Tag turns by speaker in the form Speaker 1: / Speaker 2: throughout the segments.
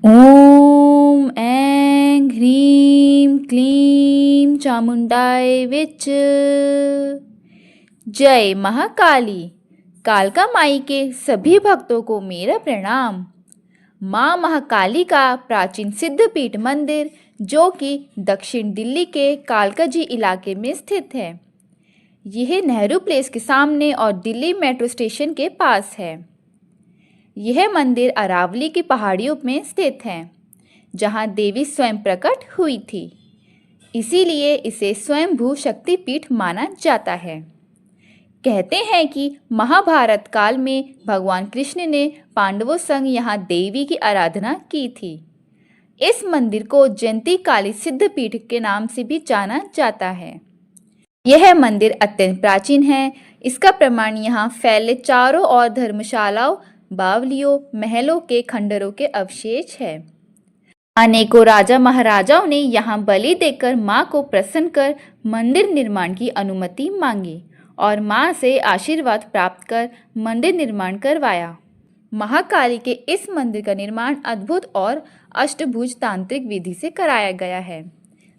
Speaker 1: ॐ ऐं ह्रीं क्लीं चामुंडाय विच। जय महाकाली। कालका माई के सभी भक्तों को मेरा प्रणाम। माँ महाकाली का प्राचीन सिद्धपीठ मंदिर जो कि दक्षिण दिल्ली के कालकाजी इलाके में स्थित है। यह नेहरू प्लेस के सामने और दिल्ली मेट्रो स्टेशन के पास है। यह मंदिर अरावली की पहाड़ियों में स्थित है, जहां देवी स्वयं प्रकट हुई थी। इसीलिए इसे स्वयंभू शक्तिपीठ माना जाता है। कहते हैं कि महाभारत काल में भगवान कृष्ण ने पांडवों संग यहाँ देवी की आराधना की थी। इस मंदिर को जयंती काली सिद्धपीठ के नाम से भी जाना जाता है। यह मंदिर अत्यंत प्राचीन है। इसका प्रमाण यहाँ फैले चारों ओर धर्मशालाओं, बावलियों, महलों के खंडरों के अवशेष है। अनेकों राजा महाराजाओं ने यहाँ बलि देकर माँ को प्रसन्न कर मंदिर निर्माण की अनुमति मांगी और माँ से आशीर्वाद प्राप्त कर मंदिर निर्माण करवाया। महाकाली के इस मंदिर का निर्माण अद्भुत और अष्टभुज तांत्रिक विधि से कराया गया है,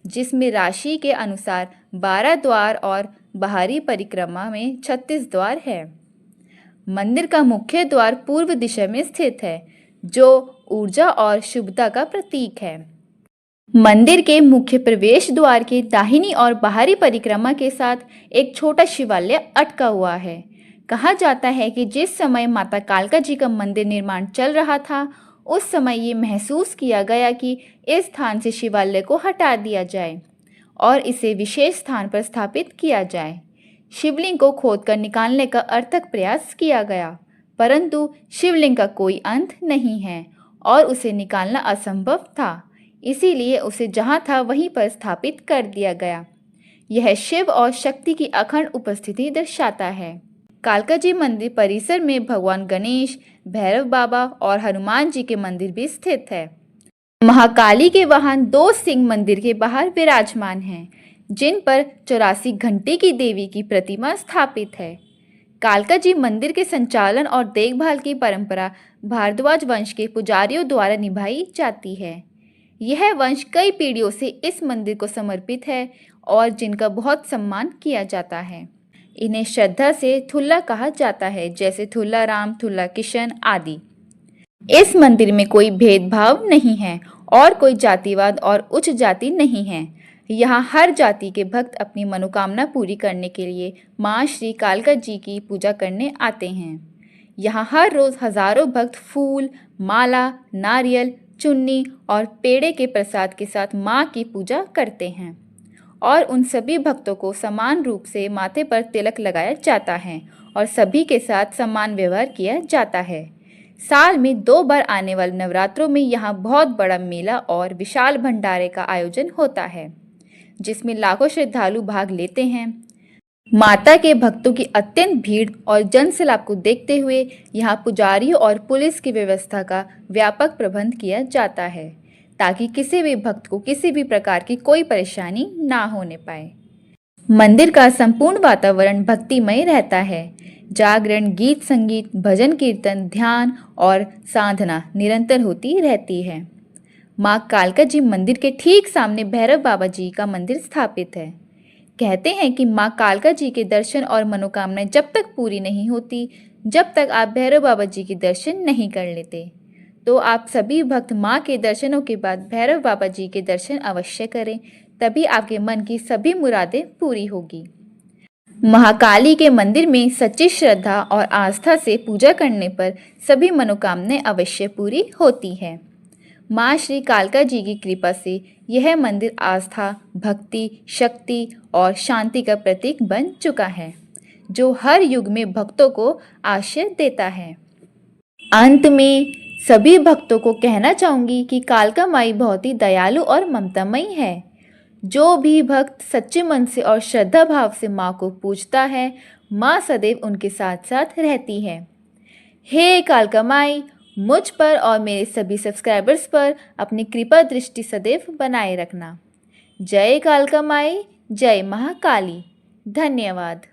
Speaker 1: जिसमें राशि के अनुसार 12 द्वार और बाहरी परिक्रमा में 36 द्वार है। मंदिर का मुख्य द्वार पूर्व दिशा में स्थित है, जो ऊर्जा और शुभता का प्रतीक है। मंदिर के मुख्य प्रवेश द्वार के दाहिनी और बाहरी परिक्रमा के साथ एक छोटा शिवालय अटका हुआ है। कहा जाता है कि जिस समय माता कालका जी का मंदिर निर्माण चल रहा था, उस समय ये महसूस किया गया कि इस स्थान से शिवालय को हटा दिया जाए और इसे विशेष स्थान पर स्थापित किया जाए। शिवलिंग को खोदकर निकालने का अथक प्रयास किया गया, परंतु शिवलिंग का कोई अंत नहीं है और उसे निकालना असंभव था। इसीलिए उसे जहाँ था वहीं पर स्थापित कर दिया गया। यह शिव और शक्ति की अखंड उपस्थिति दर्शाता है। कालका जी मंदिर परिसर में भगवान गणेश, भैरव बाबा और हनुमान जी के मंदिर भी स्थित है। महाकाली के वाहन 2 सिंह मंदिर के बाहर विराजमान हैं, जिन पर 84 घंटे की देवी की प्रतिमा स्थापित है। कालका जी मंदिर के संचालन और देखभाल की परंपरा भारद्वाज वंश के पुजारियों द्वारा निभाई जाती है। यह वंश कई पीढ़ियों से इस मंदिर को समर्पित है और जिनका बहुत सम्मान किया जाता है। इन्हें श्रद्धा से थुल्ला कहा जाता है, जैसे थुल्ला राम, थुल्ला किशन आदि। इस मंदिर में कोई भेदभाव नहीं है और कोई जातिवाद और उच्च जाति नहीं है। यहाँ हर जाति के भक्त अपनी मनोकामना पूरी करने के लिए माँ श्री कालका जी की पूजा करने आते हैं। यहाँ हर रोज हजारों भक्त फूल, माला, नारियल, चुन्नी और पेड़े के प्रसाद के साथ माँ की पूजा करते हैं और उन सभी भक्तों को समान रूप से माथे पर तिलक लगाया जाता है और सभी के साथ समान व्यवहार किया जाता है। साल में 2 बार आने वाले नवरात्रों में यहाँ बहुत बड़ा मेला और विशाल भंडारे का आयोजन होता है, जिसमें लाखों श्रद्धालु भाग लेते हैं। माता के भक्तों की अत्यंत भीड़ और जनसैलाब को देखते हुए यहाँ पुजारियों और पुलिस की व्यवस्था का व्यापक प्रबंध किया जाता है, ताकि किसी भी भक्त को किसी भी प्रकार की कोई परेशानी ना होने पाए। मंदिर का संपूर्ण वातावरण भक्तिमय रहता है। जागरण, गीत संगीत, भजन कीर्तन, ध्यान और साधना निरंतर होती रहती है। माँ कालका जी मंदिर के ठीक सामने भैरव बाबा जी का मंदिर स्थापित है। कहते हैं कि माँ कालका जी के दर्शन और मनोकामनाएं जब तक पूरी नहीं होती, जब तक आप भैरव बाबा जी के दर्शन नहीं कर लेते। तो आप सभी भक्त माँ के दर्शनों के बाद भैरव बाबा जी के दर्शन अवश्य करें, तभी आपके मन की सभी मुरादें पूरी होगी। महाकाली के मंदिर में सच्ची श्रद्धा और आस्था से पूजा करने पर सभी मनोकामनाएं अवश्य पूरी होती है। माँ श्री कालका जी की कृपा से यह मंदिर आस्था, भक्ति, शक्ति और शांति का प्रतीक बन चुका है, जो हर युग में भक्तों को आश्रय देता है। अंत में सभी भक्तों को कहना चाहूँगी कि कालका माई बहुत ही दयालु और ममतामयी है। जो भी भक्त सच्चे मन से और श्रद्धा भाव से माँ को पूजता है, माँ सदैव उनके साथ साथ रहती है। हे कालका माई, मुझ पर और मेरे सभी सब्सक्राइबर्स पर अपनी कृपा दृष्टि सदैव बनाए रखना। जय कालका माई, जय महाकाली। धन्यवाद।